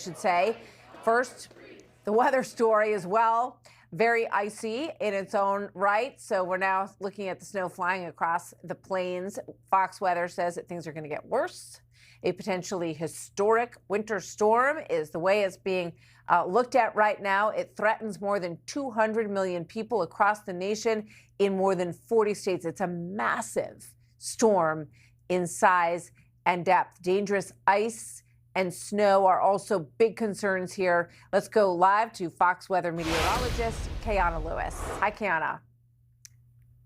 should say. First, the weather story as well. Very icy in its own right. So we're now looking at the snow flying across the plains. Fox Weather says that things are going to get worse. A potentially historic winter storm is the way it's being looked at right now. It threatens more than 200 million people across the nation in more than 40 states. It's a massive storm in size and depth. Dangerous ice and snow are also big concerns here. Let's go live to Fox Weather meteorologist Kiana Lewis. Hi, Kiana.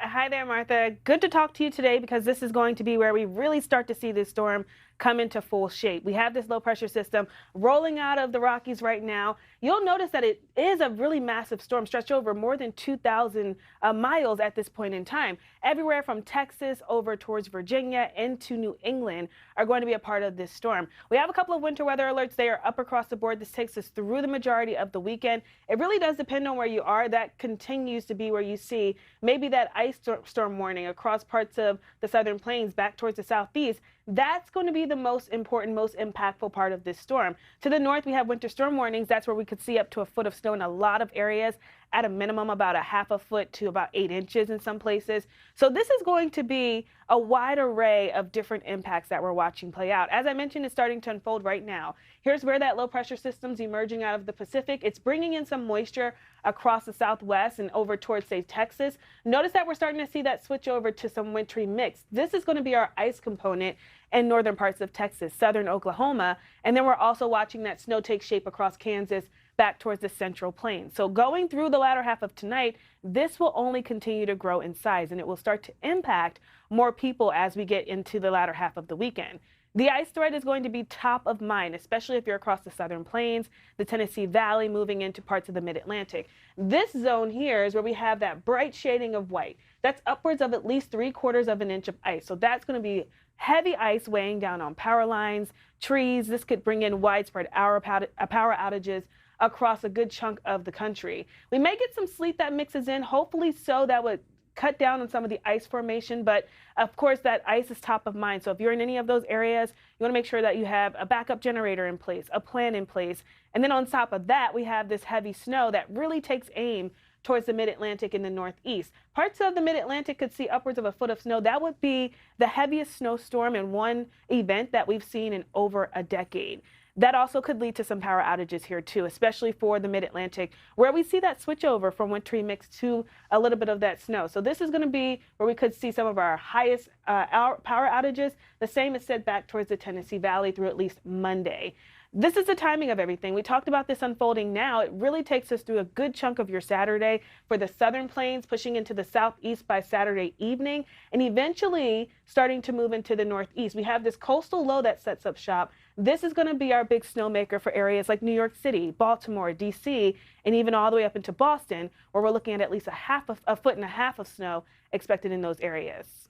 Hi there, Martha. Good to talk to you today because this is going to be where we really start to see this storm come into full shape. We have this low pressure system rolling out of the Rockies right now. You'll notice that it is a really massive storm stretched over more than 2,000 miles at this point in time. Everywhere from Texas over towards Virginia into New England are going to be a part of this storm. We have a couple of winter weather alerts. They are up across the board. This takes us through the majority of the weekend. It really does depend on where you are. That continues to be where you see maybe that ice storm warning across parts of the southern plains back towards the southeast. That's going to be the most important, most impactful part of this storm. To the north, we have winter storm warnings. That's where we could see up to a foot of snow in a lot of areas, at a minimum about a half a foot to about 8 inches in some places. So this is going to be a wide array of different impacts that we're watching play out. As I mentioned, it's starting to unfold right now. Here's where that low pressure system's emerging out of the Pacific. It's bringing in some moisture across the southwest and over towards, say, Texas. Notice that we're starting to see that switch over to some wintry mix. This is going to be our ice component in northern parts of Texas, southern Oklahoma, and then we're also watching that snow take shape across Kansas back towards the central plains. So going through the latter half of tonight, this will only continue to grow in size, and it will start to impact more people as we get into the latter half of the weekend. The ice threat is going to be top of mind, especially if you're across the southern plains, the Tennessee Valley, moving into parts of the mid-Atlantic. This zone here is where we have that bright shading of white. That's upwards of at least 3/4 of an inch of ice. So that's going to be heavy ice weighing down on power lines, trees. This could bring in widespread power outages across a good chunk of the country. We may get some sleet that mixes in, hopefully so that would cut down on some of the ice formation, but of course that ice is top of mind. So if you're in any of those areas, you want to make sure that you have a backup generator in place, a plan in place. And then on top of that, we have this heavy snow that really takes aim towards the mid-Atlantic and the northeast. Parts of the mid-Atlantic could see upwards of a foot of snow. That would be the heaviest snowstorm in one event that we've seen in over a decade. That also could lead to some power outages here too, especially for the mid-Atlantic, where we see that switch over from wintry mix to a little bit of that snow. So this is going to be where we could see some of our highest power outages. The same is said back towards the Tennessee Valley through at least Monday. This is the timing of everything. We talked about this unfolding now. It really takes us through a good chunk of your Saturday for the southern plains, pushing into the southeast by Saturday evening, and eventually starting to move into the northeast. We have this coastal low that sets up shop. This is going to be our big snowmaker for areas like New York City, Baltimore, D.C., and even all the way up into Boston, where we're looking at least a foot and a half of snow expected in those areas.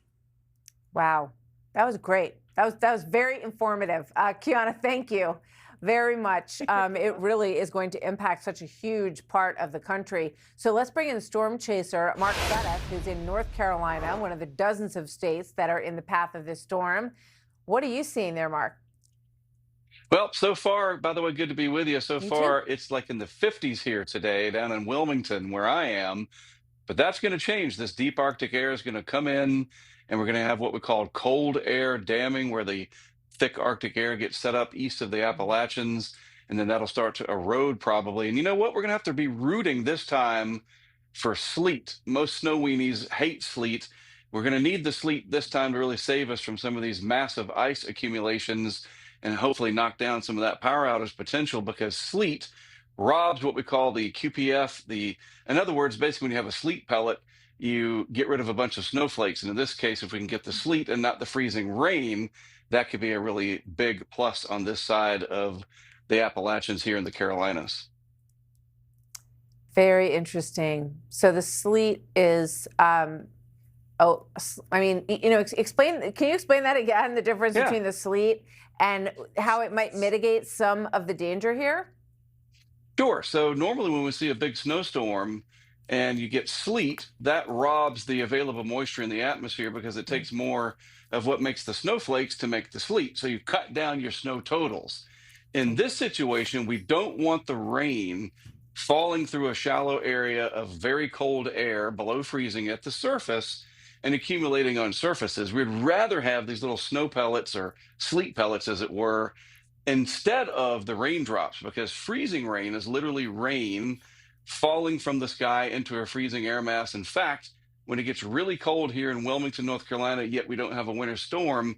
Wow, that was great. That was very informative. Kiana, thank you very much. It really is going to impact such a huge part of the country. So let's bring in storm chaser Mark Bennett, who's in North Carolina, one of the dozens of states that are in the path of this storm. What are you seeing there, Mark? Well, so far, by the way, good to be with you. So You far, too? it's like in the 50s here today down in Wilmington, where I am. But that's going to change. This deep Arctic air is going to come in, and we're going to have what we call cold air damming, where the thick Arctic air gets set up east of the Appalachians, and then that'll start to erode probably. And you know what? We're going to have to be rooting this time for sleet. Most snow weenies hate sleet. We're going to need the sleet this time to really save us from some of these massive ice accumulations and hopefully knock down some of that power outage potential, because sleet robs what we call the QPF. In other words, basically when you have a sleet pellet, you get rid of a bunch of snowflakes. And in this case, if we can get the sleet and not the freezing rain, that could be a really big plus on this side of the Appalachians here in the Carolinas. Very interesting. So the sleet is, explain, can you explain that again, the difference Yeah. between the sleet and how it might mitigate some of the danger here? Sure. So normally when we see a big snowstorm and you get sleet, that robs the available moisture in the atmosphere because it takes more of what makes the snowflakes to make the sleet. So you cut down your snow totals. In this situation, we don't want the rain falling through a shallow area of very cold air below freezing at the surface and accumulating on surfaces. We'd rather have these little snow pellets or sleet pellets, as it were, instead of the raindrops, because freezing rain is literally rain falling from the sky into a freezing air mass. In fact, when it gets really cold here in Wilmington, North Carolina, yet we don't have a winter storm,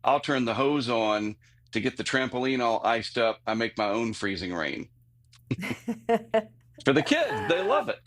I'll turn the hose on to get the trampoline all iced up. I make my own freezing rain. For the kids, they love it.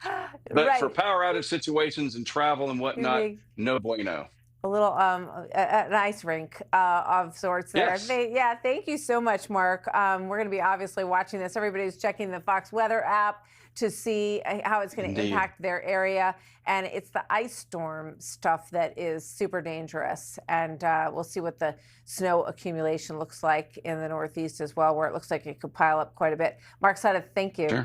But for Right. power outage situations and travel and whatnot, no bueno. A little an ice rink of sorts there. Yes. Yeah, thank you so much, Mark. We're going to be obviously watching this. Everybody's checking the Fox Weather app to see how it's going to Indeed. impact their area. And it's the ice storm stuff that is super dangerous. And we'll see what the snow accumulation looks like in the Northeast as well, where it looks like it could pile up quite a bit. Mark Sudduth, thank you. Sure.